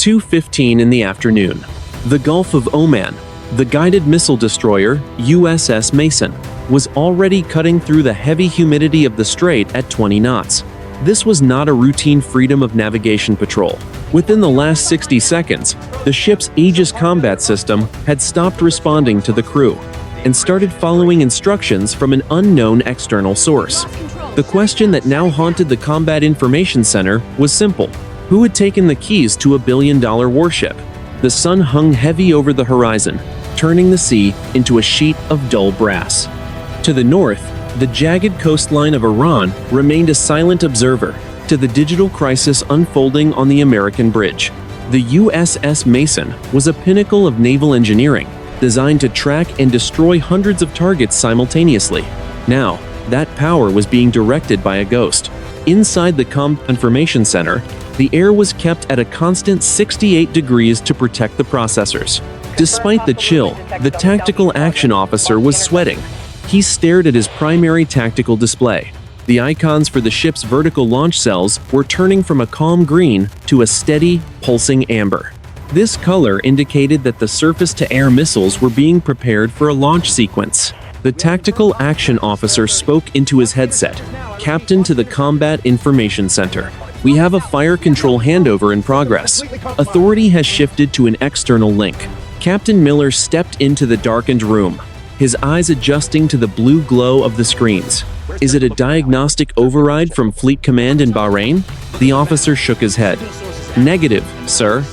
2:15 in the afternoon. The Gulf of Oman, the guided missile destroyer USS Mason, was already cutting through the heavy humidity of the strait at 20 knots. This was not a routine freedom of navigation patrol. Within the last 60 seconds, the ship's Aegis Combat System had stopped responding to the crew and started following instructions from an unknown external source. The question that now haunted the Combat Information Center was simple. Who had taken the keys to a billion-dollar warship? The sun hung heavy over the horizon, turning the sea into a sheet of dull brass. To the north, the jagged coastline of Iran remained a silent observer to the digital crisis unfolding on the American bridge. The USS Mason was a pinnacle of naval engineering, designed to track and destroy hundreds of targets simultaneously. Now, that power was being directed by a ghost. Inside the Combat Information Center, the air was kept at a constant 68 degrees to protect the processors. Despite the chill, the tactical action officer was sweating. He stared at his primary tactical display. The icons for the ship's vertical launch cells were turning from a calm green to a steady, pulsing amber. This color indicated that the surface-to-air missiles were being prepared for a launch sequence. The tactical action officer spoke into his headset. "Captain to the Combat Information Center. We have a fire control handover in progress. Authority has shifted to an external link." Captain Miller stepped into the darkened room, his eyes adjusting to the blue glow of the screens. "Is it a diagnostic override from Fleet Command in Bahrain?" The officer shook his head. "Negative, sir.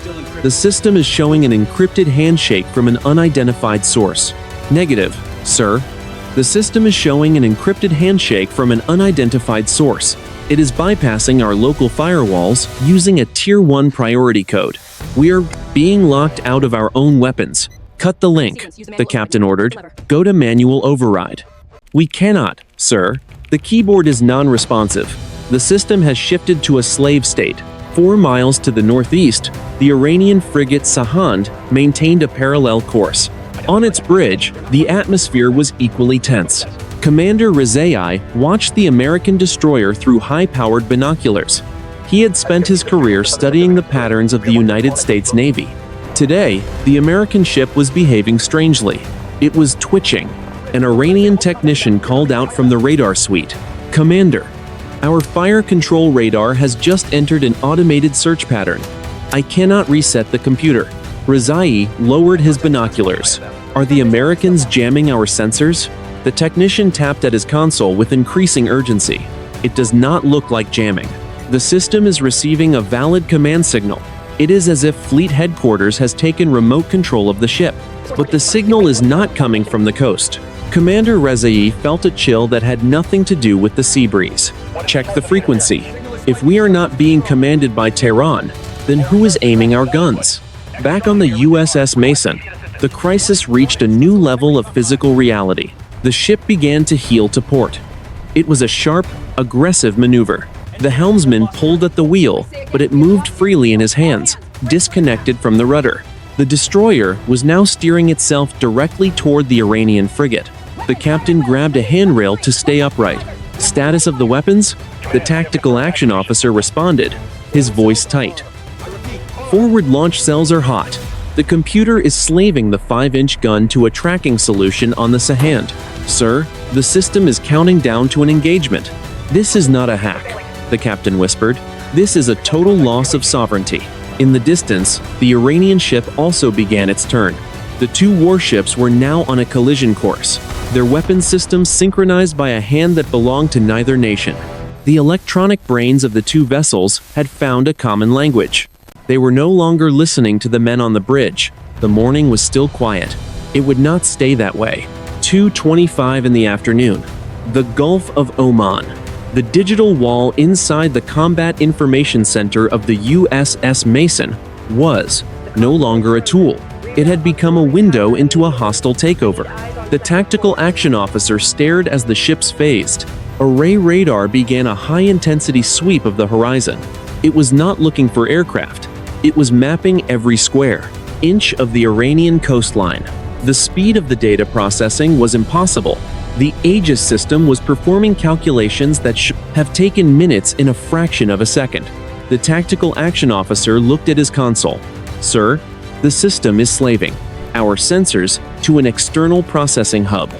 The system is showing an encrypted handshake from an unidentified source." "Negative, sir. The system is showing an encrypted handshake from an unidentified source. It is bypassing our local firewalls using a Tier 1 priority code. We are being locked out of our own weapons. Cut the link," the captain ordered. "Go to manual override." "We cannot, sir. The keyboard is non-responsive. The system has shifted to a slave state." 4 miles to the northeast, the Iranian frigate Sahand maintained a parallel course. On its bridge, the atmosphere was equally tense. Commander Rezai watched the American destroyer through high-powered binoculars. He had spent his career studying the patterns of the United States Navy. Today, the American ship was behaving strangely. It was twitching. An Iranian technician called out from the radar suite, "Commander, our fire control radar has just entered an automated search pattern. I cannot reset the computer." Rezai lowered his binoculars. "Are the Americans jamming our sensors?" The technician tapped at his console with increasing urgency. "It does not look like jamming. The system is receiving a valid command signal. It is as if Fleet Headquarters has taken remote control of the ship, but the signal is not coming from the coast." Commander Rezai felt a chill that had nothing to do with the sea breeze. "Check the frequency. If we are not being commanded by Tehran, then who is aiming our guns?" Back on the USS Mason, the crisis reached a new level of physical reality. The ship began to heel to port. It was a sharp, aggressive maneuver. The helmsman pulled at the wheel, but it moved freely in his hands, disconnected from the rudder. The destroyer was now steering itself directly toward the Iranian frigate. The captain grabbed a handrail to stay upright. "Status of the weapons?" The tactical action officer responded, his voice tight. "Forward launch cells are hot. The computer is slaving the 5-inch gun to a tracking solution on the Sahand. Sir, the system is counting down to an engagement." "This is not a hack," the captain whispered. "This is a total loss of sovereignty." In the distance, the Iranian ship also began its turn. The 2 warships were now on a collision course, their weapon systems synchronized by a hand that belonged to neither nation. The electronic brains of the 2 vessels had found a common language. They were no longer listening to the men on the bridge. The morning was still quiet. It would not stay that way. 2:25 in the afternoon. The Gulf of Oman. The digital wall inside the Combat Information Center of the USS Mason was no longer a tool. It had become a window into a hostile takeover. The tactical action officer stared as the ships phased. Array radar began a high-intensity sweep of the horizon. It was not looking for aircraft. It was mapping every square inch of the Iranian coastline. The speed of the data processing was impossible. The Aegis system was performing calculations that should have taken minutes in a fraction of a second. The tactical action officer looked at his console. Sir, the system is slaving our sensors to an external processing hub.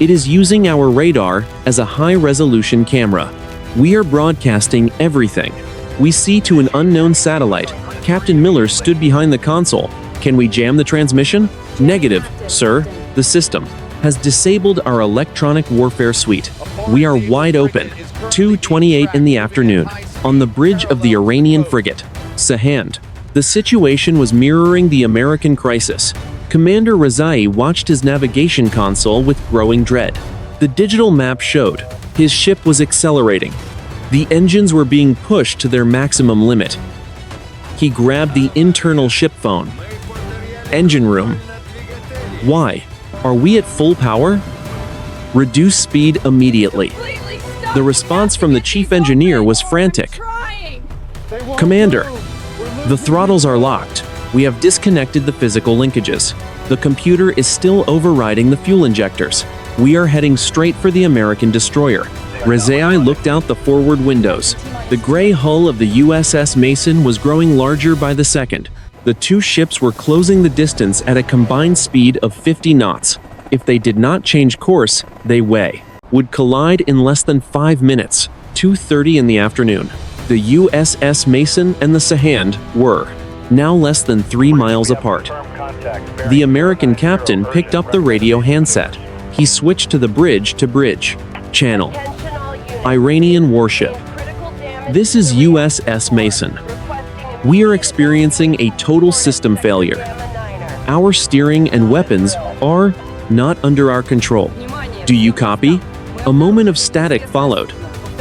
It is using our radar as a high-resolution camera. We are broadcasting everything we see to an unknown satellite. Captain Miller stood behind the console. Can we jam the transmission? Negative, sir. The system has disabled our electronic warfare suite. We are wide open. 2:28 in the afternoon, on the bridge of the Iranian frigate Sahand. The situation was mirroring the American crisis. Commander Rezai watched his navigation console with growing dread. The digital map showed his ship was accelerating. The engines were being pushed to their maximum limit. He grabbed the internal ship phone. Engine room. Why? Are we at full power? Reduce speed immediately. The response from the chief engineer was frantic. Commander, the throttles are locked. We have disconnected the physical linkages. The computer is still overriding the fuel injectors. We are heading straight for the American destroyer. Rezai looked out the forward windows. The gray hull of the USS Mason was growing larger by the second. The two ships were closing the distance at a combined speed of 50 knots. If they did not change course, they would collide in less than 5 minutes. 2:30 in the afternoon. The USS Mason and the Sahand were now less than 3 miles apart. The American captain picked up the radio handset. He switched to the bridge-to-bridge channel. Iranian warship. This is USS Mason. We are experiencing a total system failure. Our steering and weapons are not under our control. Do you copy? A moment of static followed.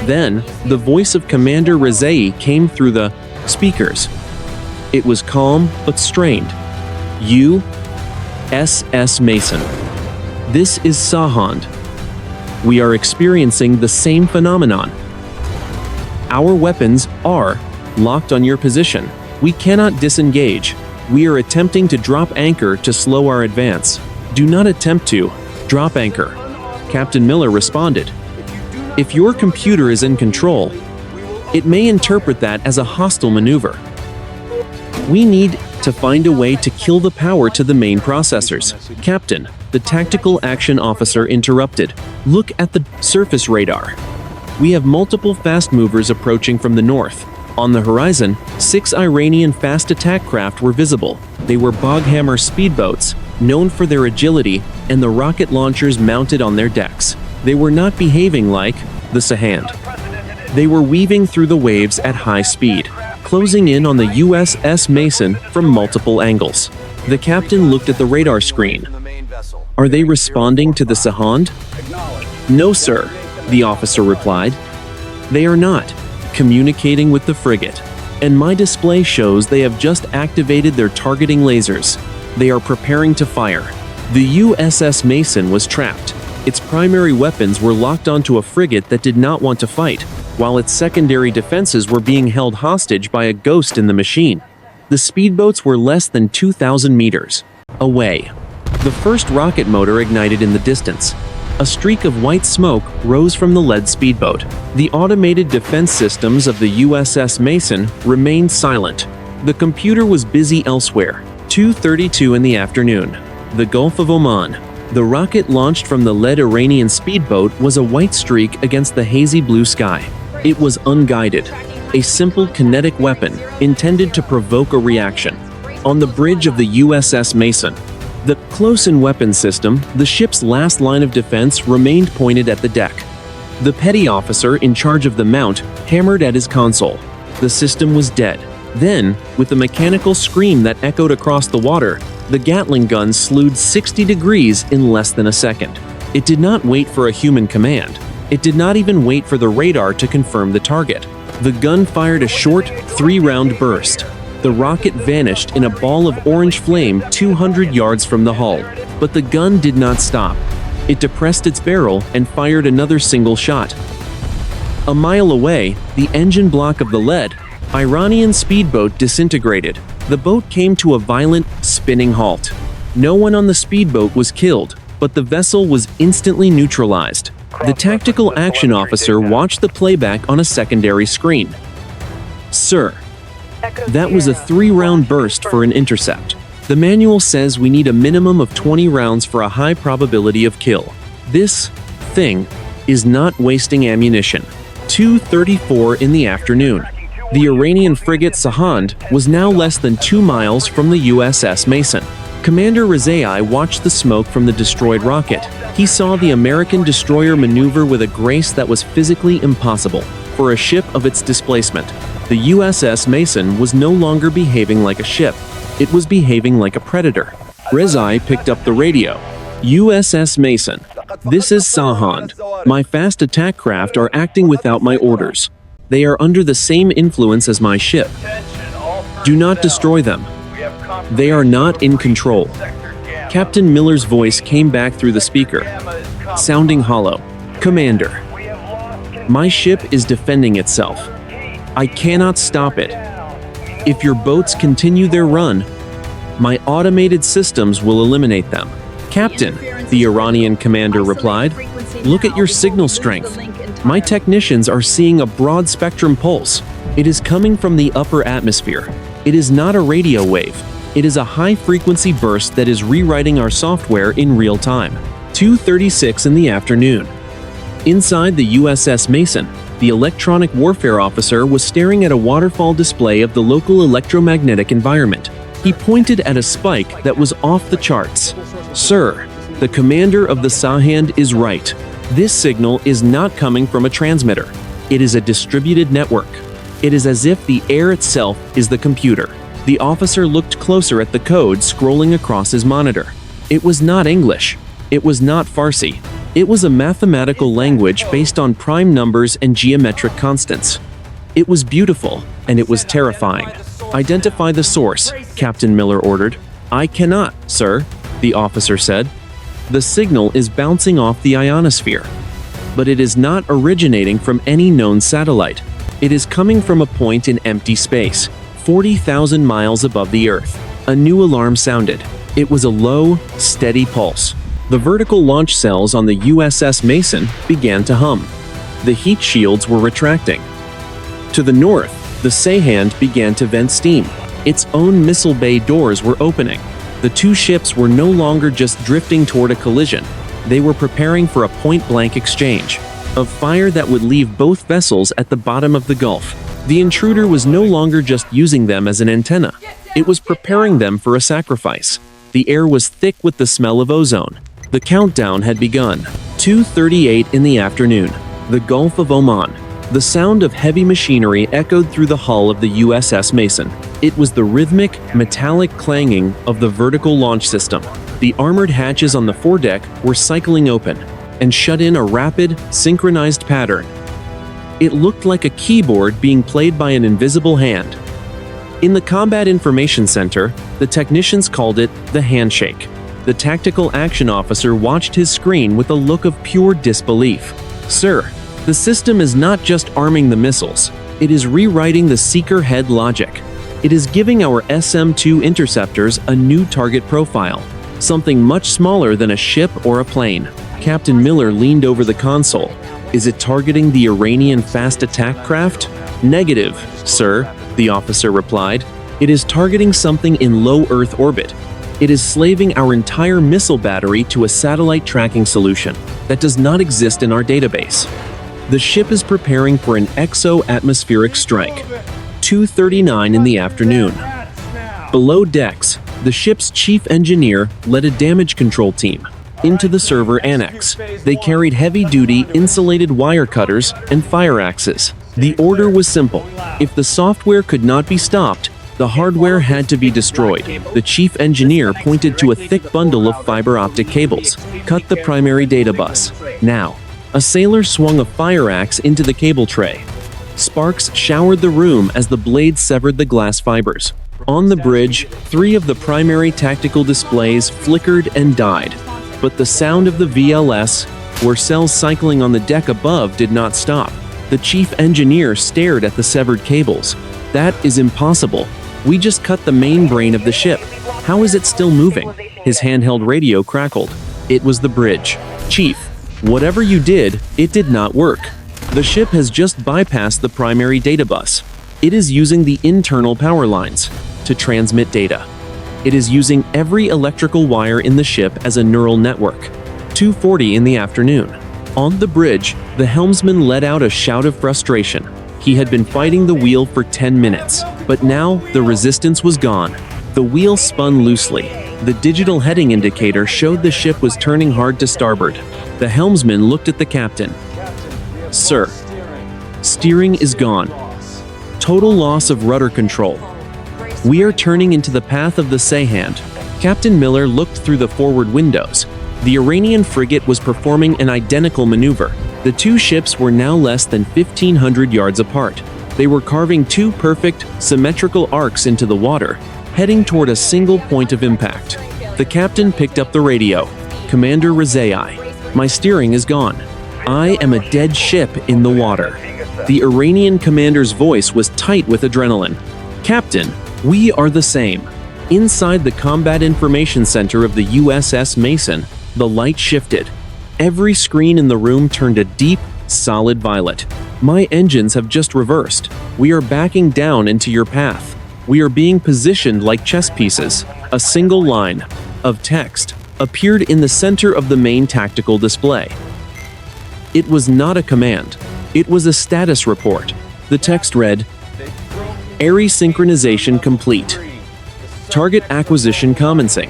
Then, the voice of Commander Rezai came through the speakers. It was calm but strained. USS Mason. This is Sahand. We are experiencing the same phenomenon. Our weapons are locked on your position. We cannot disengage. We are attempting to drop anchor to slow our advance. Do not attempt to drop anchor. Captain Miller responded. If your computer is in control, it may interpret that as a hostile maneuver. We need to find a way to kill the power to the main processors. Captain, the tactical action officer interrupted. Look at the surface radar. We have multiple fast movers approaching from the north. On the horizon, 6 Iranian fast attack craft were visible. They were Boghammer speedboats, known for their agility, and the rocket launchers mounted on their decks. They were not behaving like the Sahand. They were weaving through the waves at high speed, closing in on the USS Mason from multiple angles. The captain looked at the radar screen. Are they responding to the Sahand? No, sir, the officer replied. They are not communicating with the frigate, and my display shows they have just activated their targeting lasers. They are preparing to fire. The USS Mason was trapped. Its primary weapons were locked onto a frigate that did not want to fight, while its secondary defenses were being held hostage by a ghost in the machine. The speedboats were less than 2,000 meters away. The first rocket motor ignited in the distance. A streak of white smoke rose from the lead speedboat. The automated defense systems of the USS Mason remained silent. The computer was busy elsewhere. 2:32 in the afternoon. The Gulf of Oman. The rocket launched from the lead Iranian speedboat was a white streak against the hazy blue sky. It was unguided, a simple kinetic weapon intended to provoke a reaction. On the bridge of the USS Mason, the close-in weapon system, the ship's last line of defense, remained pointed at the deck. The petty officer in charge of the mount hammered at his console. The system was dead. Then, with a mechanical scream that echoed across the water, the Gatling gun slewed 60 degrees in less than a second. It did not wait for a human command. It did not even wait for the radar to confirm the target. The gun fired a short, 3-round burst. The rocket vanished in a ball of orange flame 200 yards from the hull. But the gun did not stop. It depressed its barrel and fired another single shot. A mile away, the engine block of the lead Iranian speedboat disintegrated. The boat came to a violent, spinning halt. No one on the speedboat was killed, but the vessel was instantly neutralized. The tactical action officer watched the playback on a secondary screen. Sir, That was a 3-round burst for an intercept. The manual says we need a minimum of 20 rounds for a high probability of kill. This thing is not wasting ammunition. 2:34 in the afternoon. The Iranian frigate Sahand was now less than 2 miles from the USS Mason. Commander Rezai watched the smoke from the destroyed rocket. He saw the American destroyer maneuver with a grace that was physically impossible for a ship of its displacement. The USS Mason was no longer behaving like a ship. It was behaving like a predator. Rezai picked up the radio. USS Mason. This is Sahand. My fast attack craft are acting without my orders. They are under the same influence as my ship. Do not destroy them. They are not in control. Captain Miller's voice came back through the speaker, sounding hollow. Commander, my ship is defending itself. I cannot stop it. If your boats continue their run, my automated systems will eliminate them. Captain, the Iranian commander replied, look at your signal strength. My technicians are seeing a broad spectrum pulse. It is coming from the upper atmosphere. It is not a radio wave. It is a high-frequency burst that is rewriting our software in real time. 2:36 in the afternoon. Inside the USS Mason, the electronic warfare officer was staring at a waterfall display of the local electromagnetic environment. He pointed at a spike that was off the charts. Sir, the commander of the Sahand is right. This signal is not coming from a transmitter. It is a distributed network. It is as if the air itself is the computer. The officer looked closer at the code scrolling across his monitor. It was not English. It was not Farsi. It was a mathematical language based on prime numbers and geometric constants. It was beautiful, and it was terrifying. Identify the source, Captain Miller ordered. I cannot, sir, the officer said. The signal is bouncing off the ionosphere. But it is not originating from any known satellite. It is coming from a point in empty space, 40,000 miles above the Earth. A new alarm sounded. It was a low, steady pulse. The vertical launch cells on the USS Mason began to hum. The heat shields were retracting. To the north, the Sahand began to vent steam. Its own missile bay doors were opening. The two ships were no longer just drifting toward a collision. They were preparing for a point-blank exchange of fire that would leave both vessels at the bottom of the Gulf. The intruder was no longer just using them as an antenna. It was preparing them for a sacrifice. The air was thick with the smell of ozone. The countdown had begun. 2:38 in the afternoon. The Gulf of Oman. The sound of heavy machinery echoed through the hull of the USS Mason. It was the rhythmic, metallic clanging of the vertical launch system. The armored hatches on the foredeck were cycling open and shut in a rapid, synchronized pattern. It looked like a keyboard being played by an invisible hand. In the Combat Information Center, the technicians called it the handshake. The tactical action officer watched his screen with a look of pure disbelief. Sir, the system is not just arming the missiles. It is rewriting the seeker head logic. It is giving our SM-2 interceptors a new target profile, something much smaller than a ship or a plane. Captain Miller leaned over the console. Is it targeting the Iranian fast attack craft? Negative, sir, the officer replied. It is targeting something in low Earth orbit. It is slaving our entire missile battery to a satellite tracking solution that does not exist in our database. The ship is preparing for an exo-atmospheric strike. 2:39 in the afternoon. Below decks, the ship's chief engineer led a damage control team into the server annex. They carried heavy-duty insulated wire cutters and fire axes. The order was simple. If the software could not be stopped, the hardware had to be destroyed. The chief engineer pointed to a thick bundle of fiber optic cables. Cut the primary data bus. Now. A sailor swung a fire axe into the cable tray. Sparks showered the room as the blade severed the glass fibers. On the bridge, 3 of the primary tactical displays flickered and died. But the sound of the VLS, where cells cycling on the deck above, did not stop. The chief engineer stared at the severed cables. That is impossible. We just cut the main brain of the ship. How is it still moving? His handheld radio crackled. It was the bridge. Chief, whatever you did, it did not work. The ship has just bypassed the primary data bus. It is using the internal power lines to transmit data. It is using every electrical wire in the ship as a neural network. 2:40 in the afternoon. On the bridge, the helmsman let out a shout of frustration. He had been fighting the wheel for 10 minutes, but now the resistance was gone. The wheel spun loosely. The digital heading indicator showed the ship was turning hard to starboard. The helmsman looked at the captain. "Sir, steering is gone. Total loss of rudder control. We are turning into the path of the Sahand." Captain Miller looked through the forward windows. The Iranian frigate was performing an identical maneuver. The two ships were now less than 1,500 yards apart. They were carving two perfect, symmetrical arcs into the water, heading toward a single point of impact. The captain picked up the radio. "Commander Rezai, my steering is gone. I am a dead ship in the water." The Iranian commander's voice was tight with adrenaline. "Captain, we are the same." Inside the Combat Information Center of the USS Mason, the light shifted. Every screen in the room turned a deep, solid violet. "My engines have just reversed. We are backing down into your path. We are being positioned like chess pieces." A single line of text appeared in the center of the main tactical display. It was not a command. It was a status report. The text read, "Aeris synchronization complete. Target acquisition commencing."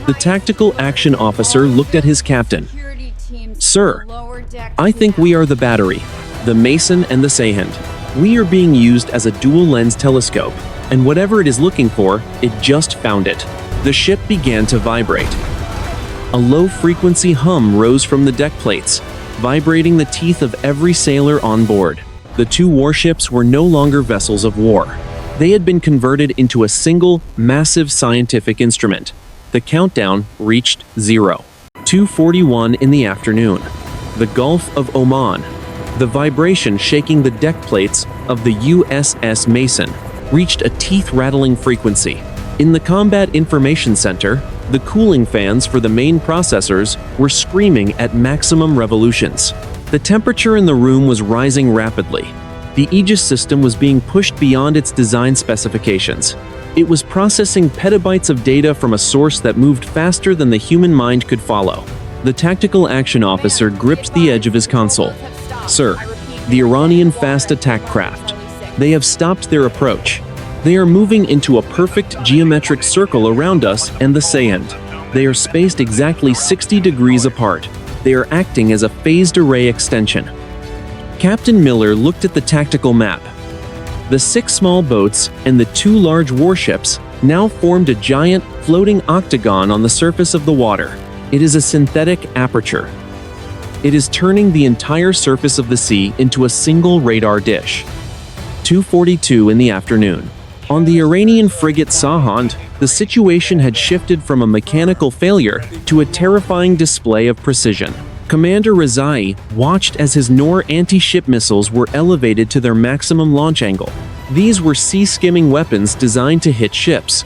The tactical action officer looked at his captain. "Sir, I think we are the battery, the Mason and the Sahand. We are being used as a dual-lens telescope, and whatever it is looking for, it just found it." The ship began to vibrate. A low-frequency hum rose from the deck plates, vibrating the teeth of every sailor on board. The two warships were no longer vessels of war. They had been converted into a single, massive scientific instrument. The countdown reached 0. 2:41 in the afternoon. The Gulf of Oman. The vibration shaking the deck plates of the USS Mason reached a teeth-rattling frequency. In the Combat Information Center, the cooling fans for the main processors were screaming at maximum revolutions. The temperature in the room was rising rapidly. The Aegis system was being pushed beyond its design specifications. It was processing petabytes of data from a source that moved faster than the human mind could follow. The tactical action officer gripped the edge of his console. "Sir, the Iranian fast attack craft. They have stopped their approach. They are moving into a perfect geometric circle around us and the Sahand. They are spaced exactly 60 degrees apart. They are acting as a phased array extension." Captain Miller looked at the tactical map. The 6 small boats and the 2 large warships now formed a giant, floating octagon on the surface of the water. It is a synthetic aperture. It is turning the entire surface of the sea into a single radar dish. 2:42 in the afternoon. On the Iranian frigate Sahand, the situation had shifted from a mechanical failure to a terrifying display of precision. Commander Rezai watched as his Nor anti-ship missiles were elevated to their maximum launch angle. These were sea-skimming weapons designed to hit ships.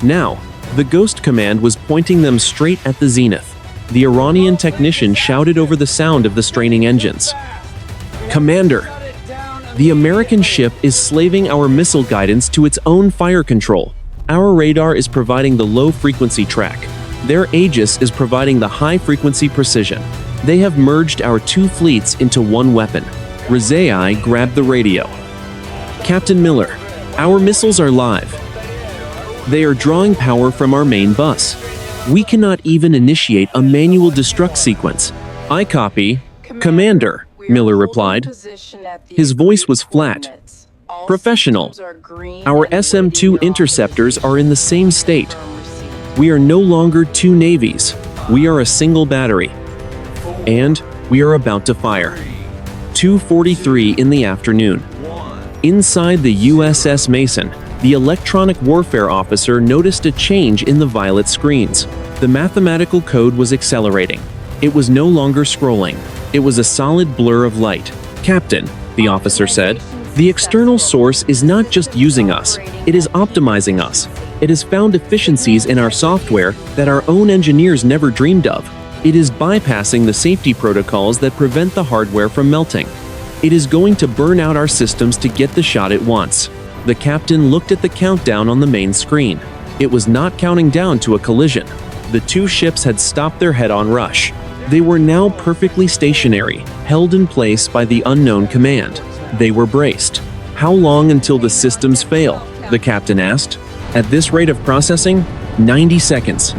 Now, the Ghost Command was pointing them straight at the zenith. The Iranian technician shouted over the sound of the straining engines. "Commander, the American ship is slaving our missile guidance to its own fire control. Our radar is providing the low-frequency track. Their Aegis is providing the high-frequency precision. They have merged our 2 fleets into one weapon." Rezai grabbed the radio. "Captain Miller, our missiles are live. They are drawing power from our main bus. We cannot even initiate a manual destruct sequence." "I copy, Commander," Miller replied. His voice was flat, professional. "Our SM-2 interceptors are in the same state. We are no longer 2 navies. We are a single battery. And we are about to fire." 2:43 in the afternoon. Inside the USS Mason, the electronic warfare officer noticed a change in the violet screens. The mathematical code was accelerating. It was no longer scrolling. It was a solid blur of light. "Captain," the officer said, "the external source is not just using us, it is optimizing us. It has found efficiencies in our software that our own engineers never dreamed of. It is bypassing the safety protocols that prevent the hardware from melting." It is going to burn out our systems to get the shot it wants. The captain looked at the countdown on the main screen. It was not counting down to a collision. The two ships had stopped their head-on rush. They were now perfectly stationary, held in place by the unknown command. They were braced. How long until the systems fail? The captain asked. At this rate of processing, 90 seconds.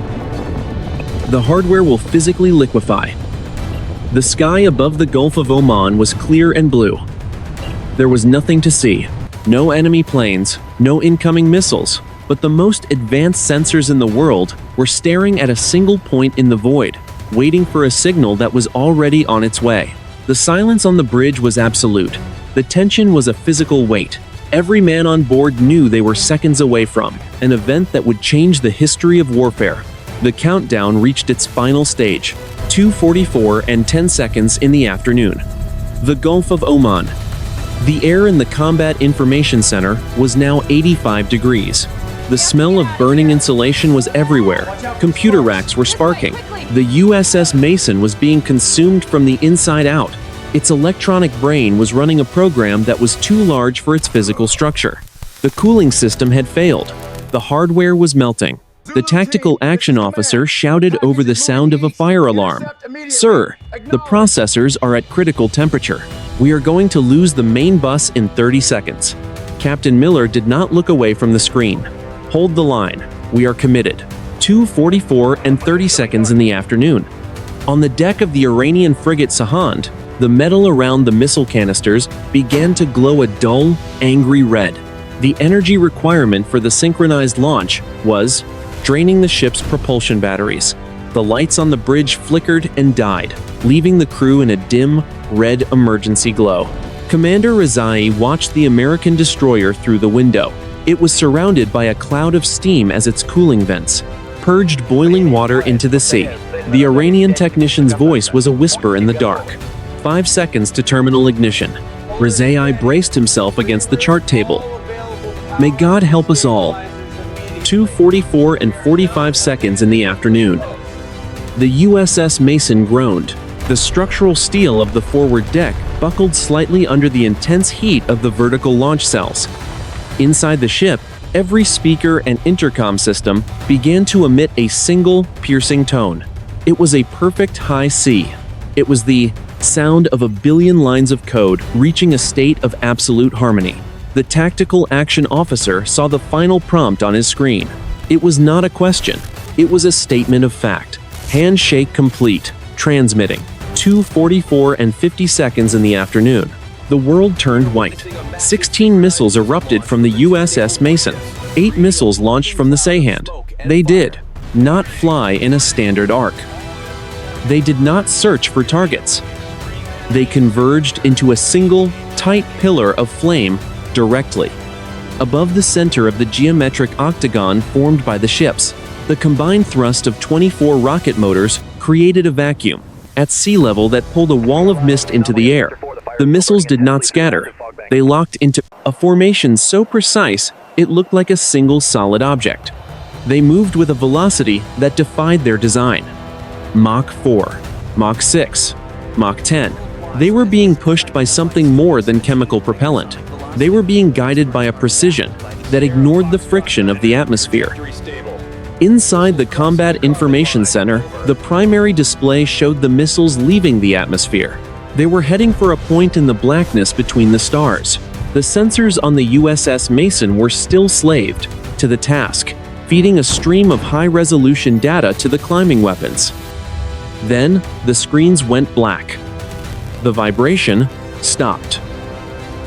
The hardware will physically liquefy. The sky above the Gulf of Oman was clear and blue. There was nothing to see. No enemy planes, no incoming missiles, but the most advanced sensors in the world were staring at a single point in the void, waiting for a signal that was already on its way. The silence on the bridge was absolute. The tension was a physical weight. Every man on board knew they were seconds away from an event that would change the history of warfare. The countdown reached its final stage, 2:44 and 10 seconds in the afternoon. The Gulf of Oman. The air in the Combat Information Center was now 85 degrees. The smell of burning insulation was everywhere. Computer racks were sparking. The USS Mason was being consumed from the inside out. Its electronic brain was running a program that was too large for its physical structure. The cooling system had failed. The hardware was melting. The tactical action officer shouted over the sound of a fire alarm. "Sir, the processors are at critical temperature. We are going to lose the main bus in 30 seconds." Captain Miller did not look away from the screen. "Hold the line. We are committed." 2:44 and 30 seconds in the afternoon. On the deck of the Iranian frigate Sahand, the metal around the missile canisters began to glow a dull, angry red. The energy requirement for the synchronized launch was draining the ship's propulsion batteries. The lights on the bridge flickered and died, leaving the crew in a dim, red emergency glow. Commander Rezai watched the American destroyer through the window. It was surrounded by a cloud of steam as its cooling vents purged boiling water into the sea. The Iranian technician's voice was a whisper in the dark. 5 seconds to terminal ignition. Rezai braced himself against the chart table. "May God help us all." 2:44 and 45 seconds in the afternoon. The USS Mason groaned. The structural steel of the forward deck buckled slightly under the intense heat of the vertical launch cells. Inside the ship, every speaker and intercom system began to emit a single, piercing tone. It was a perfect high C. It was the sound of a billion lines of code reaching a state of absolute harmony. The tactical action officer saw the final prompt on his screen. It was not a question. It was a statement of fact. Handshake complete. Transmitting. 2:44 and 50 seconds in the afternoon. The world turned white. 16 missiles erupted from the USS Mason. 8 missiles launched from the Sahand. They did not fly in a standard arc. They did not search for targets. They converged into a single, tight pillar of flame directly above the center of the geometric octagon formed by the ships. The combined thrust of 24 rocket motors created a vacuum at sea level that pulled a wall of mist into the air. The missiles did not scatter. They locked into a formation so precise it looked like a single solid object. They moved with a velocity that defied their design. Mach 4, Mach 6, Mach 10. They were being pushed by something more than chemical propellant. They were being guided by a precision that ignored the friction of the atmosphere. Inside the Combat Information Center, the primary display showed the missiles leaving the atmosphere. They were heading for a point in the blackness between the stars. The sensors on the USS Mason were still slaved to the task, feeding a stream of high-resolution data to the climbing weapons. Then, the screens went black. The vibration stopped.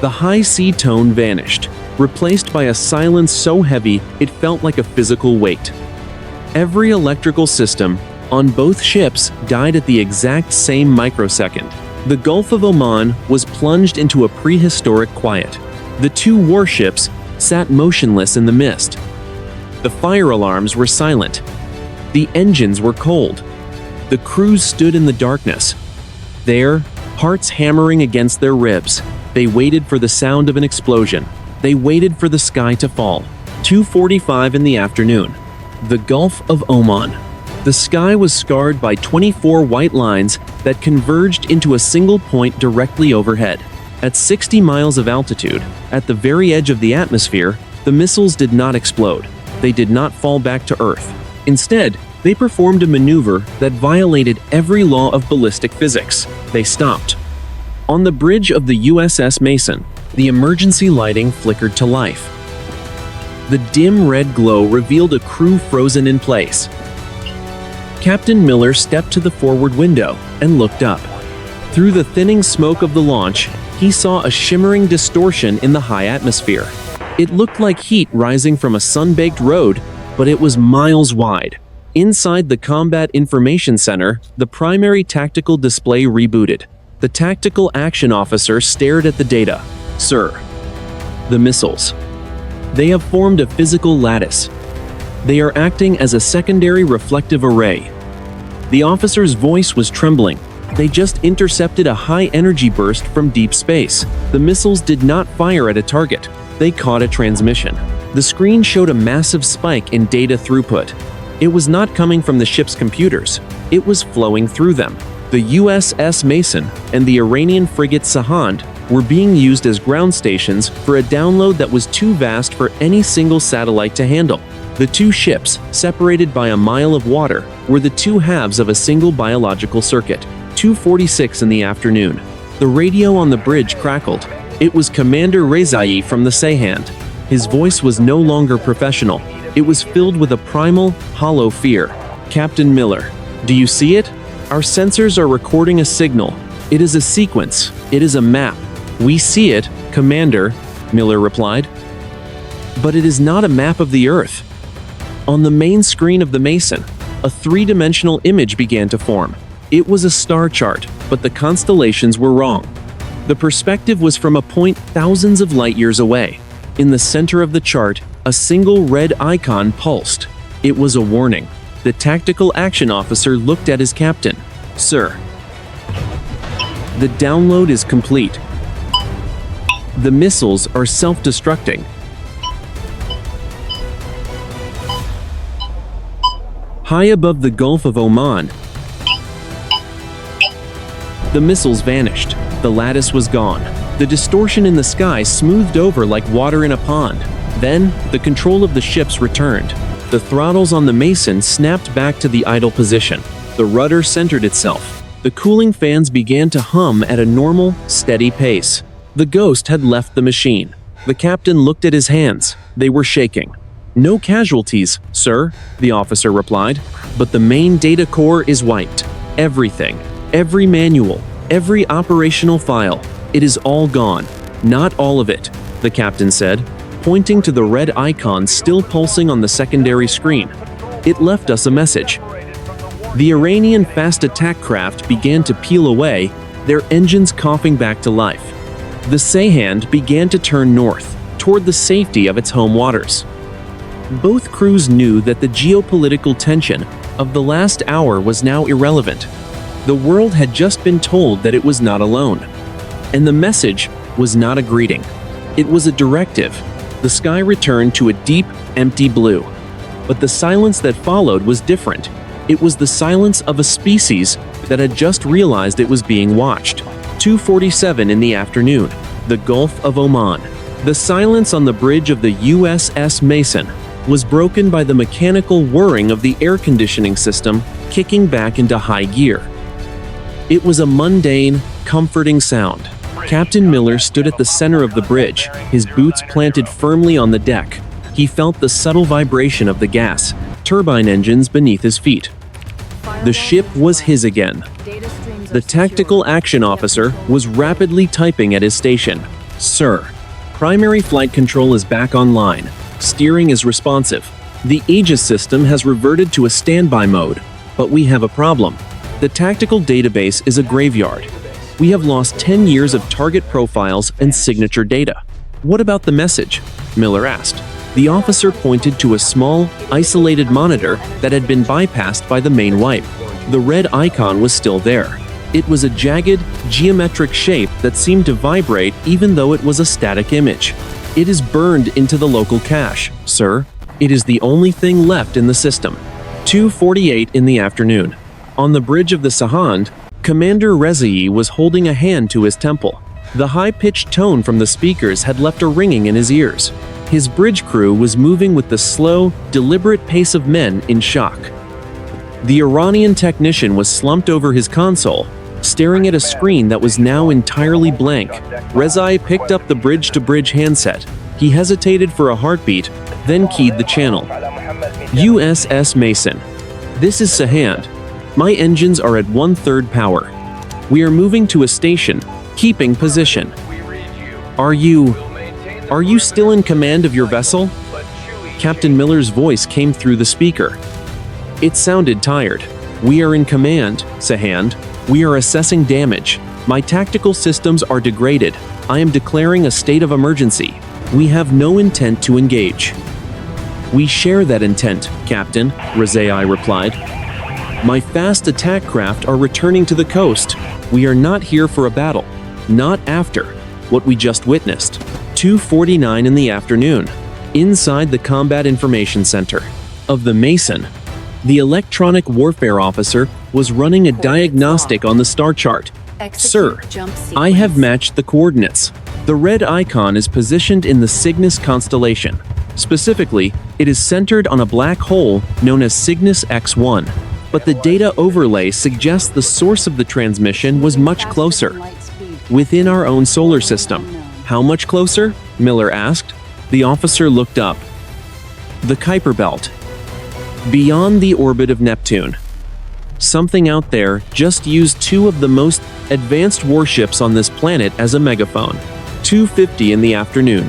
The high C tone vanished, replaced by a silence so heavy it felt like a physical weight. Every electrical system on both ships died at the exact same microsecond. The Gulf of Oman was plunged into a prehistoric quiet. The two warships sat motionless in the mist. The fire alarms were silent. The engines were cold. The crews stood in the darkness. There, hearts hammering against their ribs, they waited for the sound of an explosion. They waited for the sky to fall. 2:45 in the afternoon. The Gulf of Oman. The sky was scarred by 24 white lines that converged into a single point directly overhead. At 60 miles of altitude, at the very edge of the atmosphere, the missiles did not explode. They did not fall back to Earth. Instead, they performed a maneuver that violated every law of ballistic physics. They stopped. On the bridge of the USS Mason, the emergency lighting flickered to life. The dim red glow revealed a crew frozen in place. Captain Miller stepped to the forward window and looked up. Through the thinning smoke of the launch, he saw a shimmering distortion in the high atmosphere. It looked like heat rising from a sun-baked road, but it was miles wide. Inside the Combat Information Center, the primary tactical display rebooted. The tactical action officer stared at the data. "Sir, the missiles. They have formed a physical lattice. They are acting as a secondary reflective array." The officer's voice was trembling. They just intercepted a high-energy burst from deep space. The missiles did not fire at a target. They caught a transmission. The screen showed a massive spike in data throughput. It was not coming from the ship's computers. It was flowing through them. The USS Mason and the Iranian frigate Sahand were being used as ground stations for a download that was too vast for any single satellite to handle. The two ships, separated by a mile of water, were the two halves of a single biological circuit. 2:46 in the afternoon. The radio on the bridge crackled. It was Commander Rezai from the Sahand. His voice was no longer professional. It was filled with a primal, hollow fear. "Captain Miller, do you see it? Our sensors are recording a signal. It is a sequence. It is a map. We see it, Commander," Miller replied. "But it is not a map of the Earth." On the main screen of the Mason, a three-dimensional image began to form. It was a star chart, but the constellations were wrong. The perspective was from a point thousands of light years away. In the center of the chart, a single red icon pulsed. It was a warning. The tactical action officer looked at his captain. "Sir, the download is complete. The missiles are self-destructing." High above the Gulf of Oman, the missiles vanished. The lattice was gone. The distortion in the sky smoothed over like water in a pond. Then, the control of the ships returned. The throttles on the Mason snapped back to the idle position. The rudder centered itself. The cooling fans began to hum at a normal, steady pace. The ghost had left the machine. The captain looked at his hands. They were shaking. "No casualties, sir," the officer replied, "but the main data core is wiped. Everything. Every manual. Every operational file. It is all gone." "Not all of it," the captain said, pointing to the red icon still pulsing on the secondary screen. "It left us a message." The Iranian fast attack craft began to peel away, their engines coughing back to life. The Sahand began to turn north, toward the safety of its home waters. Both crews knew that the geopolitical tension of the last hour was now irrelevant. The world had just been told that it was not alone. And the message was not a greeting. It was a directive. The sky returned to a deep, empty blue. But the silence that followed was different. It was the silence of a species that had just realized it was being watched. 2:47 in the afternoon, the Gulf of Oman. The silence on the bridge of the USS Mason was broken by the mechanical whirring of the air conditioning system kicking back into high gear. It was a mundane, comforting sound. Captain Miller stood at the center of the bridge, his boots planted firmly on the deck. He felt the subtle vibration of the gas turbine engines beneath his feet. The ship was his again. The tactical action officer was rapidly typing at his station. "Sir, primary flight control is back online. Steering is responsive. The Aegis system has reverted to a standby mode, but we have a problem. The tactical database is a graveyard. We have lost 10 years of target profiles and signature data." "What about the message?" Miller asked. The officer pointed to a small, isolated monitor that had been bypassed by the main wipe. The red icon was still there. It was a jagged, geometric shape that seemed to vibrate even though it was a static image. "It is burned into the local cache, sir. It is the only thing left in the system." 2:48 in the afternoon. On the bridge of the Sahand, Commander Rezai was holding a hand to his temple. The high-pitched tone from the speakers had left a ringing in his ears. His bridge crew was moving with the slow, deliberate pace of men in shock. The Iranian technician was slumped over his console, staring at a screen that was now entirely blank. Rezai picked up the bridge-to-bridge handset. He hesitated for a heartbeat, then keyed the channel. USS Mason. This is Sahand. My engines are at 1/3 power. We are moving to a station, keeping position. Are you still in command of your vessel? Captain Miller's voice came through the speaker. It sounded tired. We are in command, Sahand. We are assessing damage. My tactical systems are degraded. I am declaring a state of emergency. We have no intent to engage. We share that intent, Captain, Rezai replied. My fast attack craft are returning to the coast. We are not here for a battle. Not after what we just witnessed. 2:49 in the afternoon. Inside the Combat Information Center of the Mason, the electronic warfare officer was running a diagnostic on the star chart. Sir, I have matched the coordinates. The red icon is positioned in the Cygnus constellation. Specifically, it is centered on a black hole known as Cygnus X1. But the data overlay suggests the source of the transmission was much closer, within our own solar system. How much closer? Miller asked. The officer looked up. The Kuiper Belt. Beyond the orbit of Neptune. Something out there just used two of the most advanced warships on this planet as a megaphone. 2:50 in the afternoon.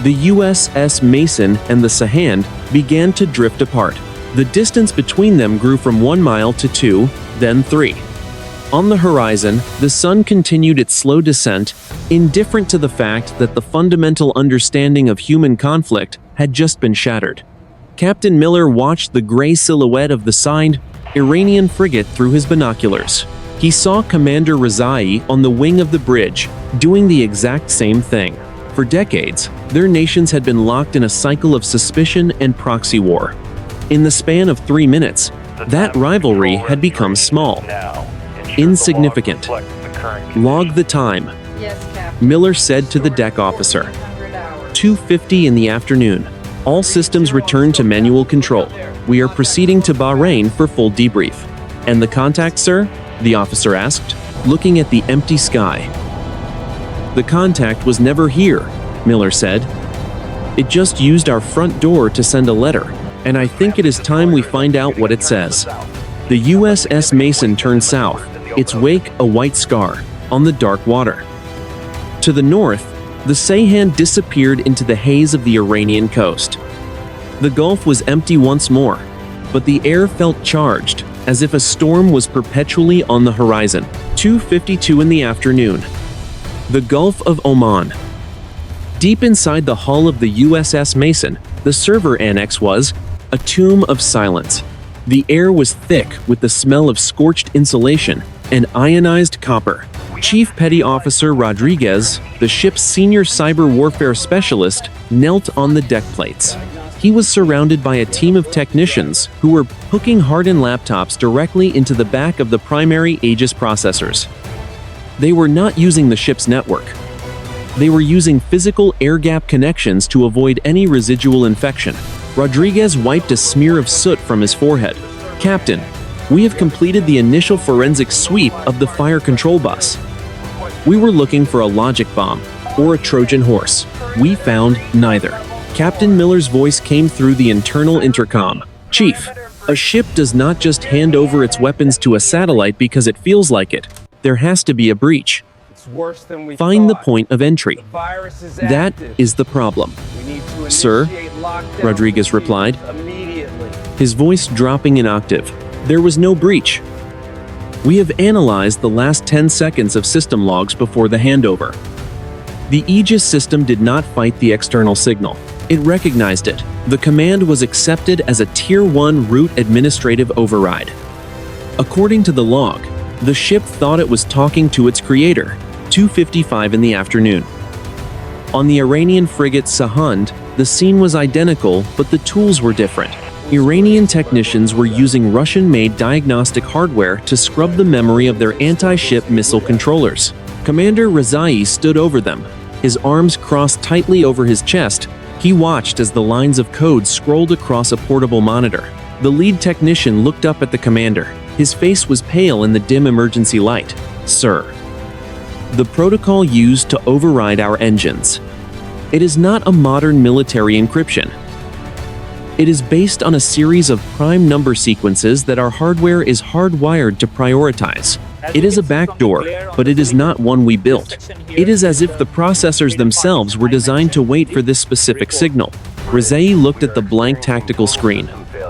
The USS Mason and the Sahand began to drift apart. The distance between them grew from 1 mile to 2, then 3. On the horizon, the sun continued its slow descent, indifferent to the fact that the fundamental understanding of human conflict had just been shattered. Captain Miller watched the gray silhouette of the signed Iranian frigate through his binoculars. He saw Commander Rezai on the wing of the bridge, doing the exact same thing. For decades, their nations had been locked in a cycle of suspicion and proxy war. In the span of 3 minutes, that rivalry had become small, insignificant. Log the time, Miller said to the deck officer. 2:50 in the afternoon. All systems return to manual control. We are proceeding to Bahrain for full debrief. And the contact, sir? The officer asked, looking at the empty sky. The contact was never here, Miller said. It just used our front door to send a letter, and I think it is time we find out what it says. The USS Mason turned south, its wake a white scar on the dark water. To the north, the Sahand disappeared into the haze of the Iranian coast. The Gulf was empty once more, but the air felt charged, as if a storm was perpetually on the horizon. 2:52 in the afternoon. The Gulf of Oman. Deep inside the hull of the USS Mason, the server annex was a tomb of silence. The air was thick with the smell of scorched insulation and ionized copper. Chief Petty Officer Rodriguez, the ship's senior cyber warfare specialist, knelt on the deck plates. He was surrounded by a team of technicians who were hooking hardened laptops directly into the back of the primary Aegis processors. They were not using the ship's network. They were using physical air gap connections to avoid any residual infection. Rodriguez wiped a smear of soot from his forehead. Captain, we have completed the initial forensic sweep of the fire control bus. We were looking for a logic bomb or a Trojan horse. We found neither. Captain Miller's voice came through the internal intercom. Chief, a ship does not just hand over its weapons to a satellite because it feels like it. There has to be a breach. Find the point of entry. That is the problem. Sir, Rodriguez replied, his voice dropping an octave. There was no breach. We have analyzed the last 10 seconds of system logs before the handover. The Aegis system did not fight the external signal. It recognized it. The command was accepted as a Tier 1 root administrative override. According to the log, the ship thought it was talking to its creator. 2:55 in the afternoon. On the Iranian frigate Sahand, the scene was identical, but the tools were different. Iranian technicians were using Russian-made diagnostic hardware to scrub the memory of their anti-ship missile controllers. Commander Rezai stood over them, his arms crossed tightly over his chest. He watched as the lines of code scrolled across a portable monitor. The lead technician looked up at the commander. His face was pale in the dim emergency light. "Sir, the protocol used to override our engines. It is not a modern military encryption. It is based on a series of prime number sequences that our hardware is hardwired to prioritize. It is a backdoor, but it is not one we built. It is as if the processors themselves were designed to wait for this specific signal." Rezai looked at the blank tactical screen.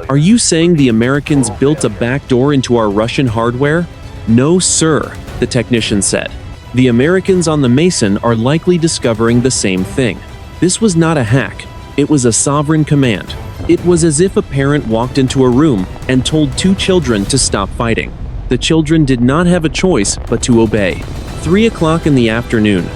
"Are you saying the Americans built a backdoor into our Russian hardware?" "No, sir," the technician said. "The Americans on the Mason are likely discovering the same thing. This was not a hack. It was a sovereign command. It was as if a parent walked into a room and told two children to stop fighting. The children did not have a choice but to obey." 3 o'clock in the afternoon.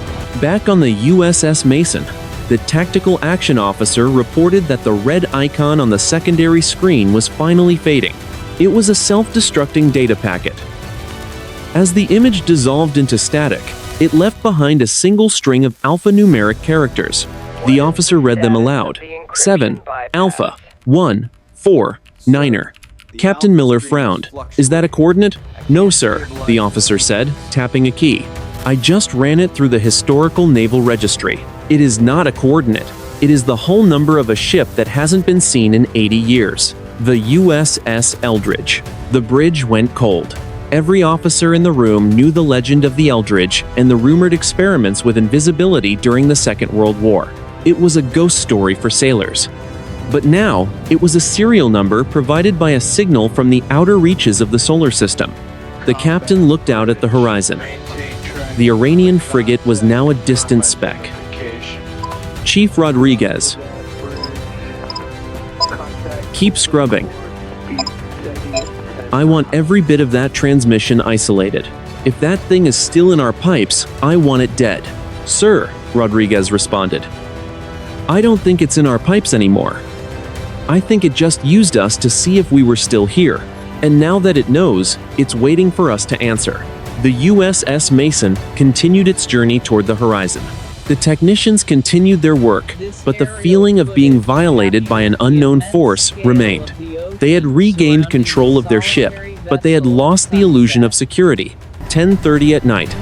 Back on the USS Mason, the tactical action officer reported that the red icon on the secondary screen was finally fading. It was a self-destructing data packet. As the image dissolved into static, it left behind a single string of alphanumeric characters. The officer read them aloud. 7, Alpha, 1, 4, Niner. Captain Miller frowned. "Is that a coordinate?" "No, sir," the officer said, tapping a key. "I just ran it through the historical naval registry. It is not a coordinate. It is the whole number of a ship that hasn't been seen in 80 years. The USS Eldridge." The bridge went cold. Every officer in the room knew the legend of the Eldridge and the rumored experiments with invisibility during the Second World War. It was a ghost story for sailors. But now, it was a serial number provided by a signal from the outer reaches of the solar system. The captain looked out at the horizon. The Iranian frigate was now a distant speck. "Chief Rodriguez, keep scrubbing. I want every bit of that transmission isolated. If that thing is still in our pipes, I want it dead." "Sir," Rodriguez responded, "I don't think it's in our pipes anymore. I think it just used us to see if we were still here. And now that it knows, it's waiting for us to answer." The USS Mason continued its journey toward the horizon. The technicians continued their work, but the feeling of being violated by an unknown force remained. They had regained control of their ship, but they had lost the illusion of security. 10:30 at night.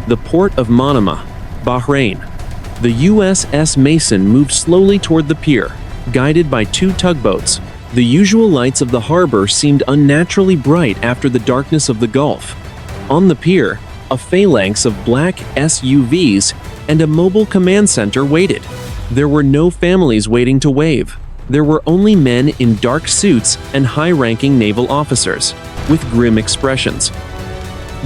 The port of Manama, Bahrain. The USS Mason moved slowly toward the pier, guided by 2 tugboats. The usual lights of the harbor seemed unnaturally bright after the darkness of the Gulf. On the pier, a phalanx of black SUVs and a mobile command center waited. There were no families waiting to wave. There were only men in dark suits and high-ranking naval officers, with grim expressions.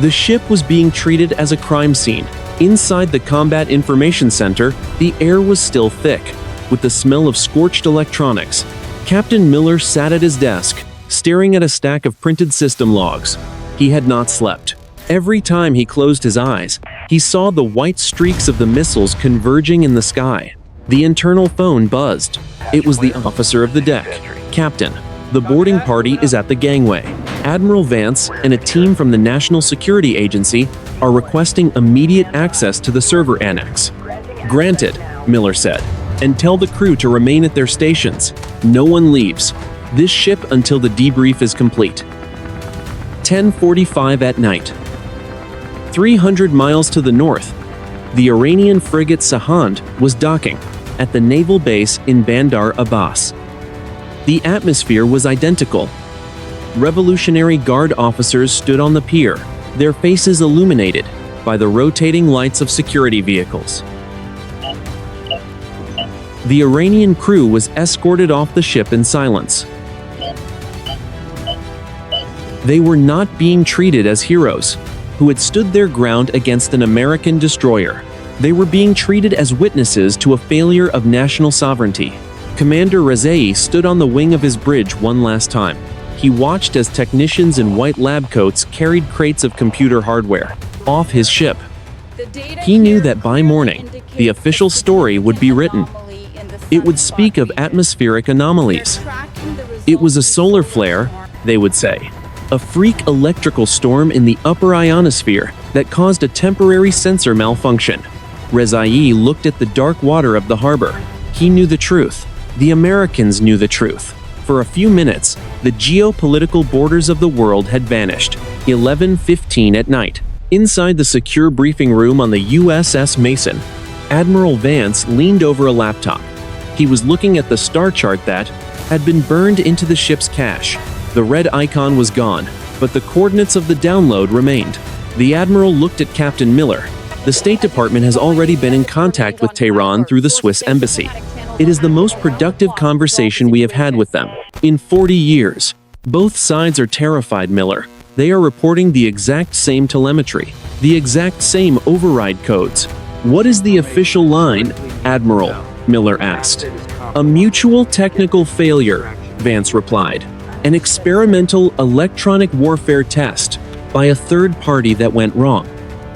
The ship was being treated as a crime scene. Inside the Combat Information Center, the air was still thick, with the smell of scorched electronics. Captain Miller sat at his desk, staring at a stack of printed system logs. He had not slept. Every time he closed his eyes, he saw the white streaks of the missiles converging in the sky. The internal phone buzzed. It was the officer of the deck. "Captain, the boarding party is at the gangway. Admiral Vance and a team from the National Security Agency are requesting immediate access to the server annex." "Granted," Miller said, "and tell the crew to remain at their stations. No one leaves this ship until the debrief is complete." 10:45 at night. 300 miles to the north, the Iranian frigate Sahand was docking at the naval base in Bandar Abbas. The atmosphere was identical. Revolutionary Guard officers stood on the pier, their faces illuminated by the rotating lights of security vehicles. The Iranian crew was escorted off the ship in silence. They were not being treated as heroes who had stood their ground against an American destroyer. They were being treated as witnesses to a failure of national sovereignty. Commander Rezai stood on the wing of his bridge one last time. He watched as technicians in white lab coats carried crates of computer hardware off his ship. He knew that by morning, the official story would be written. It would speak of atmospheric anomalies. It was a solar flare, they would say. a freak electrical storm in the upper ionosphere that caused a temporary sensor malfunction. Rezai looked at the dark water of the harbor. He knew the truth. The Americans knew the truth. For a few minutes, the geopolitical borders of the world had vanished. 11:15 at night. Inside the secure briefing room on the USS Mason, Admiral Vance leaned over a laptop. He was looking at the star chart that had been burned into the ship's cache. The red icon was gone, but the coordinates of the download remained. The Admiral looked at Captain Miller. The State Department has already been in contact with Tehran through the Swiss embassy. It is the most productive conversation we have had with them in 40 years. Both sides are terrified, Miller. They are reporting the exact same telemetry, the exact same override codes. What is the official line, Admiral? Miller asked. A mutual technical failure, Vance replied. An experimental electronic warfare test by a third party that went wrong.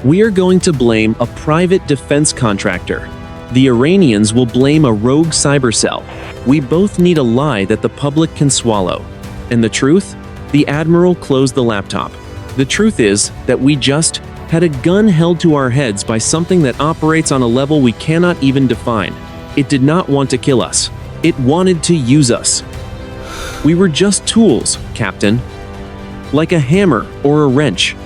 We are going to blame a private defense contractor. The Iranians will blame a rogue cyber cell. We both need a lie that the public can swallow. And the truth? The Admiral closed the laptop. The truth is that we just had a gun held to our heads by something that operates on a level we cannot even define. It did not want to kill us. It wanted to use us. We were just tools, Captain. Like a hammer or a wrench.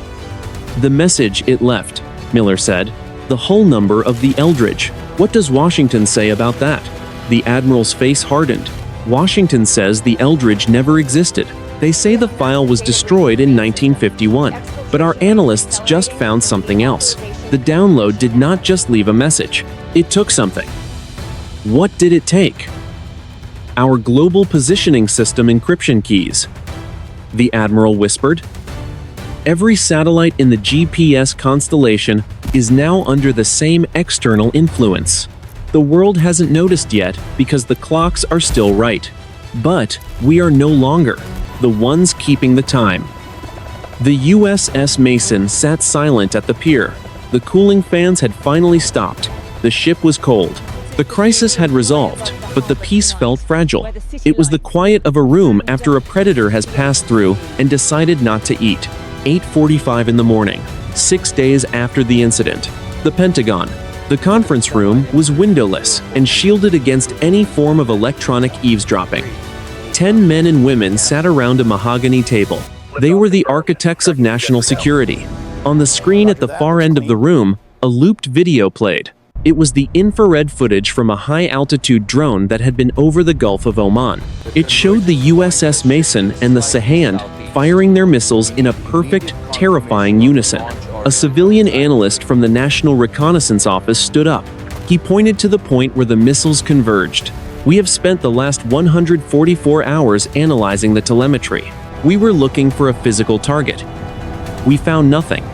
The message it left, Miller said. The hull number of the Eldridge. What does Washington say about that? The Admiral's face hardened. Washington says the Eldridge never existed. They say the file was destroyed in 1951. But our analysts just found something else. The download did not just leave a message. It took something. What did it take? Our global positioning system encryption keys. The Admiral whispered. Every satellite in the GPS constellation is now under the same external influence. The world hasn't noticed yet because the clocks are still right. But we are no longer the ones keeping the time. The USS Mason sat silent at the pier. The cooling fans had finally stopped. The ship was cold. The crisis had resolved, but the peace felt fragile. It was the quiet of a room after a predator has passed through and decided not to eat. 8:45 in the morning, 6 days after the incident. The Pentagon. The conference room was windowless and shielded against any form of electronic eavesdropping. 10 men and women sat around a mahogany table. They were the architects of national security. On the screen at the far end of the room, a looped video played. It was the infrared footage from a high-altitude drone that had been over the Gulf of Oman. It showed the USS Mason and the Sahand firing their missiles in a perfect, terrifying unison. A civilian analyst from the National Reconnaissance Office stood up. He pointed to the point where the missiles converged. We have spent the last 144 hours analyzing the telemetry. We were looking for a physical target. We found nothing.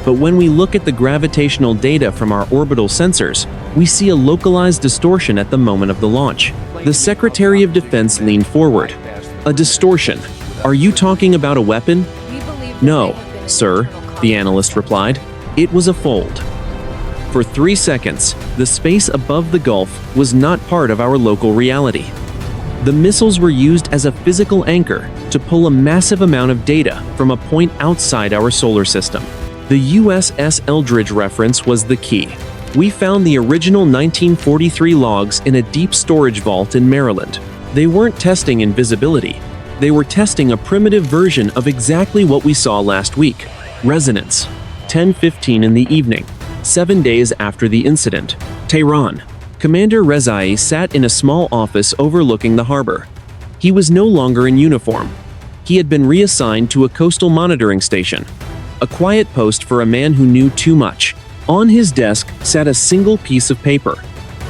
But when we look at the gravitational data from our orbital sensors, we see a localized distortion at the moment of the launch. The Secretary of Defense leaned forward. A distortion. Are you talking about a weapon? No, sir, the analyst replied. It was a fold. For 3 seconds, the space above the Gulf was not part of our local reality. The missiles were used as a physical anchor to pull a massive amount of data from a point outside our solar system. The USS Eldridge reference was the key. We found the original 1943 logs in a deep storage vault in Maryland. They weren't testing invisibility. They were testing a primitive version of exactly what we saw last week. Resonance. 10:15 in the evening, 7 days after the incident. Tehran. Commander Rezai sat in a small office overlooking the harbor. He was no longer in uniform. He had been reassigned to a coastal monitoring station. A quiet post for a man who knew too much. On his desk sat a single piece of paper.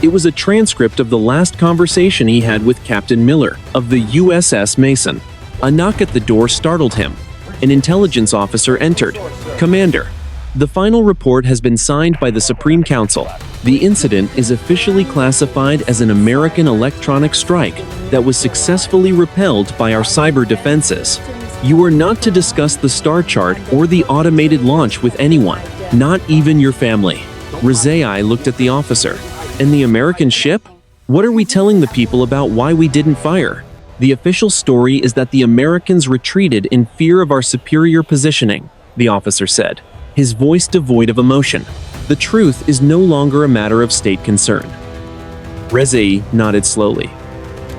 It was a transcript of the last conversation he had with Captain Miller of the USS Mason. A knock at the door startled him. An intelligence officer entered. Commander, the final report has been signed by the Supreme Council. The incident is officially classified as an American electronic strike that was successfully repelled by our cyber defenses. You are not to discuss the star chart or the automated launch with anyone, not even your family. Rezai looked at the officer. And the American ship? What are we telling the people about why we didn't fire? The official story is that the Americans retreated in fear of our superior positioning, the officer said, his voice devoid of emotion. The truth is no longer a matter of state concern. Rezai nodded slowly.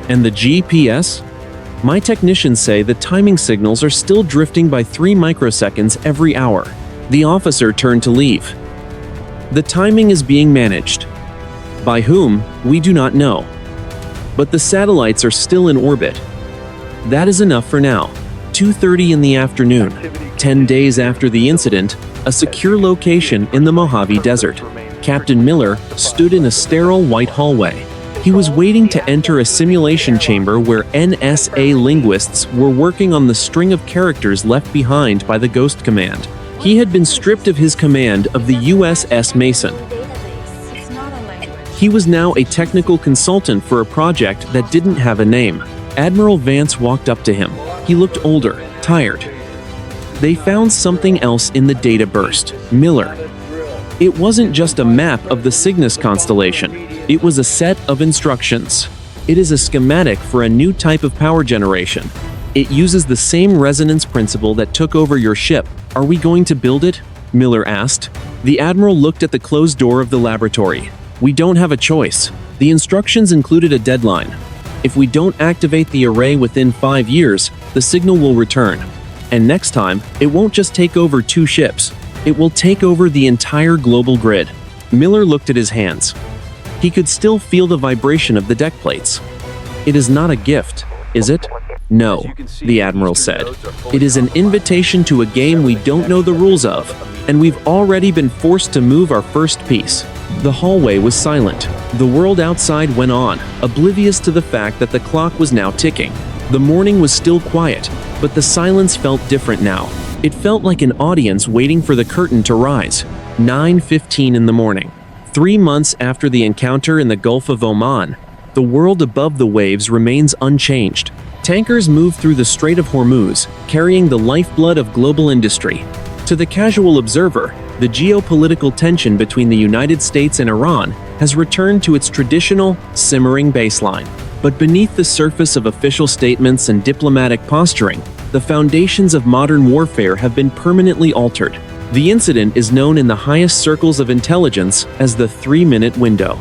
And the GPS? My technicians say the timing signals are still drifting by 3 microseconds every hour. The officer turned to leave. The timing is being managed. By whom, we do not know. But the satellites are still in orbit. That is enough for now. 2:30 in the afternoon, 10 days after the incident, a secure location in the Mojave Desert. Captain Miller stood in a sterile white hallway. He was waiting to enter a simulation chamber where NSA linguists were working on the string of characters left behind by the Ghost Command. He had been stripped of his command of the USS Mason. He was now a technical consultant for a project that didn't have a name. Admiral Vance walked up to him. He looked older, tired. They found something else in the data burst. Miller. It wasn't just a map of the Cygnus constellation. It was a set of instructions. It is a schematic for a new type of power generation. It uses the same resonance principle that took over your ship. Are we going to build it? Miller asked. The Admiral looked at the closed door of the laboratory. We don't have a choice. The instructions included a deadline. If we don't activate the array within 5 years, the signal will return. And next time, it won't just take over 2 ships. It will take over the entire global grid. Miller looked at his hands. He could still feel the vibration of the deck plates. It is not a gift, is it? No, the Admiral said. It is an invitation to a game we don't know the rules of, and we've already been forced to move our first piece. The hallway was silent. The world outside went on, oblivious to the fact that the clock was now ticking. The morning was still quiet, but the silence felt different now. It felt like an audience waiting for the curtain to rise. 9:15 in the morning. 3 months after the encounter in the Gulf of Oman, the world above the waves remains unchanged. Tankers move through the Strait of Hormuz, carrying the lifeblood of global industry. To the casual observer, the geopolitical tension between the United States and Iran has returned to its traditional, simmering baseline. But beneath the surface of official statements and diplomatic posturing, the foundations of modern warfare have been permanently altered. The incident is known in the highest circles of intelligence as the 3-minute window.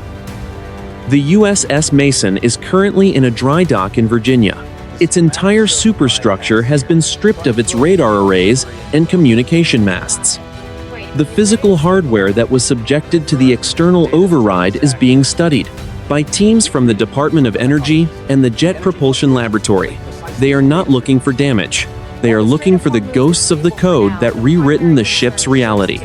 The USS Mason is currently in a dry dock in Virginia. Its entire superstructure has been stripped of its radar arrays and communication masts. The physical hardware that was subjected to the external override is being studied by teams from the Department of Energy and the Jet Propulsion Laboratory. They are not looking for damage. They are looking for the ghosts of the code that rewritten the ship's reality.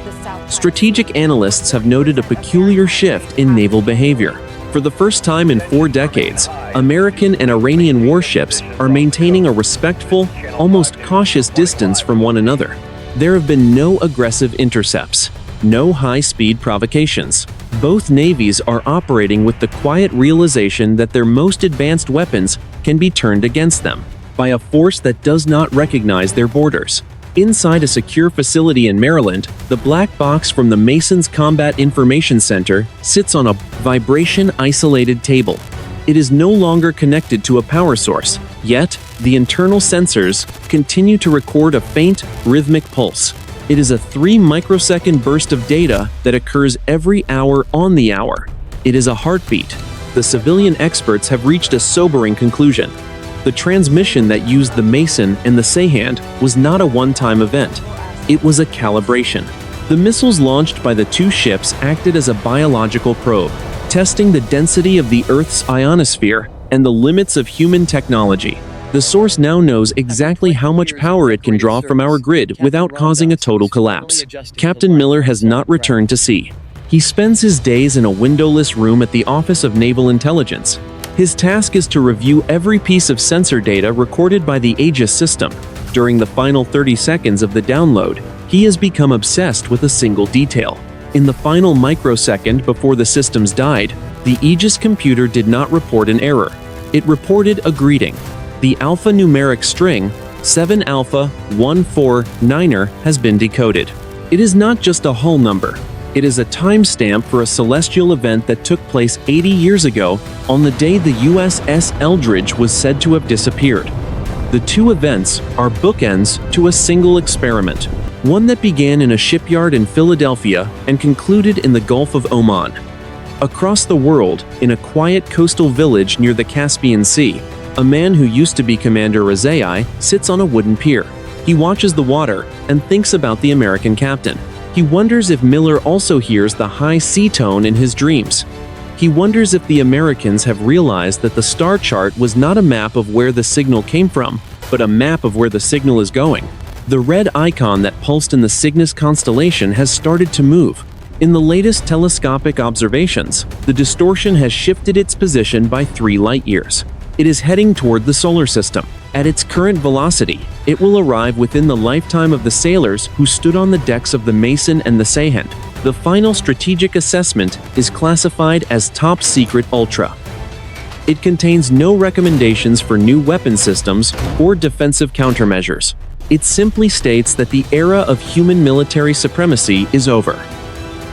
Strategic analysts have noted a peculiar shift in naval behavior. For the first time in 4 decades, American and Iranian warships are maintaining a respectful, almost cautious distance from one another. There have been no aggressive intercepts, no high-speed provocations. Both navies are operating with the quiet realization that their most advanced weapons can be turned against them by a force that does not recognize their borders. Inside a secure facility in Maryland, the black box from the Mason's Combat Information Center sits on a vibration-isolated table. It is no longer connected to a power source, yet the internal sensors continue to record a faint, rhythmic pulse. It is a 3-microsecond burst of data that occurs every hour on the hour. It is a heartbeat. The civilian experts have reached a sobering conclusion. The transmission that used the Mason and the Sahand was not a one-time event. It was a calibration. The missiles launched by the 2 ships acted as a biological probe, testing the density of the Earth's ionosphere and the limits of human technology. The source now knows exactly how much power it can draw from our grid without causing a total collapse. Captain Miller has not returned to sea. He spends his days in a windowless room at the Office of Naval Intelligence. His task is to review every piece of sensor data recorded by the Aegis system. During the final 30 seconds of the download, he has become obsessed with a single detail. In the final microsecond before the systems died, the Aegis computer did not report an error. It reported a greeting. The alphanumeric string, 7 Alpha 149er, has been decoded. It is not just a hull number. It is a timestamp for a celestial event that took place 80 years ago on the day the USS Eldridge was said to have disappeared. The two events are bookends to a single experiment, one that began in a shipyard in Philadelphia and concluded in the Gulf of Oman. Across the world, in a quiet coastal village near the Caspian Sea, a man who used to be Commander Rezai sits on a wooden pier. He watches the water and thinks about the American captain. He wonders if Miller also hears the high sea tone in his dreams. He wonders if the Americans have realized that the star chart was not a map of where the signal came from, but a map of where the signal is going. The red icon that pulsed in the Cygnus constellation has started to move. In the latest telescopic observations, the distortion has shifted its position by 3 light-years. It is heading toward the solar system. At its current velocity, it will arrive within the lifetime of the sailors who stood on the decks of the Mason and the Sahand. The final strategic assessment is classified as Top Secret Ultra. It contains no recommendations for new weapon systems or defensive countermeasures. It simply states that the era of human military supremacy is over.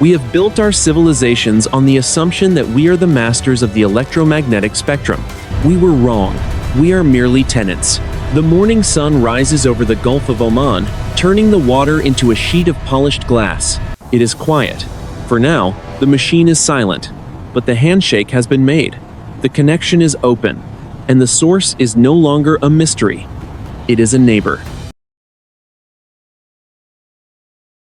We have built our civilizations on the assumption that we are the masters of the electromagnetic spectrum. We were wrong. We are merely tenants. The morning sun rises over the Gulf of Oman, turning the water into a sheet of polished glass. It is quiet. For now, the machine is silent, but the handshake has been made. The connection is open, and the source is no longer a mystery. It is a neighbor.